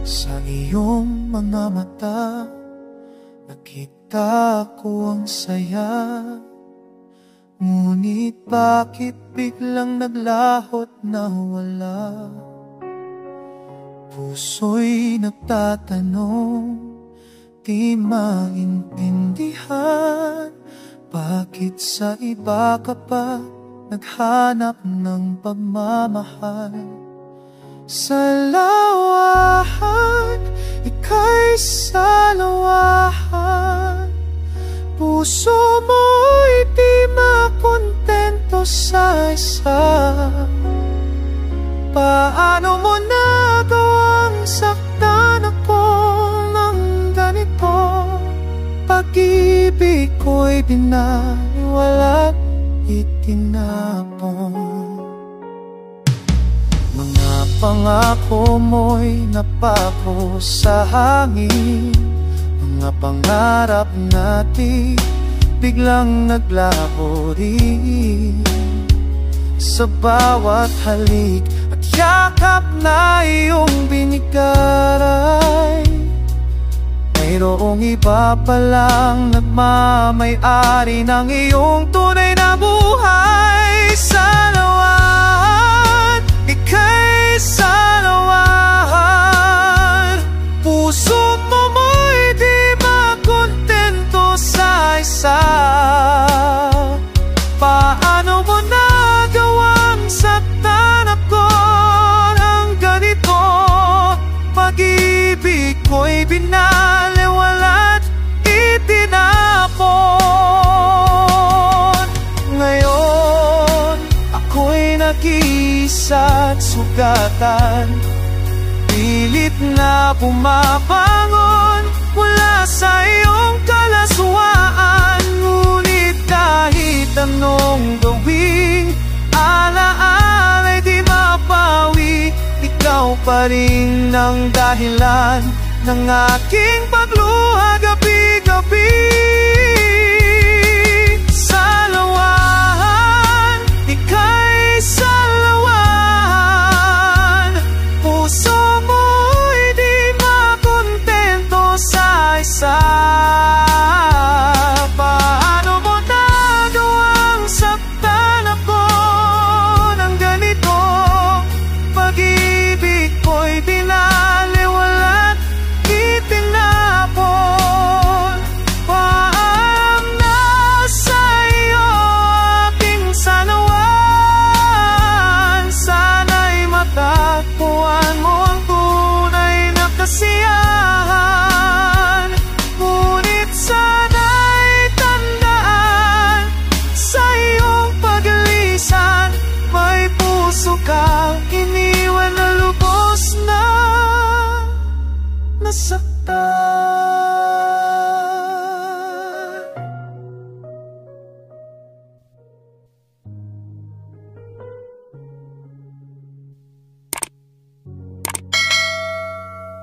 Sa iyong mga mata, nakita ko ang saya. Ngunit bakit biglang naglahot na wala? Puso'y nagtatanong, di maintindihan. Bakit sa iba ka pa naghanap ng pagmamahal? Sa lawahan, ika'y sa lawahan. Puso mo'y di makontento sa isa. Paano mo nagawang saktan ako ng ganito? Pag-ibig ko'y binaliwala't itinapon. Mga pangako mo'y napako sa hangin. Mga pangarap natin biglang naglaho rin. Sa bawat halik at yakap na iyong binigay, mayroong iba palang nagmamay-ari ng iyong tunay na buhay. Sa lawan, ika'y sa lawan. Puso mo mo'y di makontento sa isa. Paano mo nagawang saktan ako ng ganito? Pag-ibig ko'y binaliwala't itinapon. Ngayon, ako'y nag-iisa't sugatan. Pilit na bumabangon mula sa iyong kalaswaan. Ngunit kahit anong gawin, alaala'y di mapawi. Ikaw pa rin ang dahilan ng aking pagluha gabi-gabi.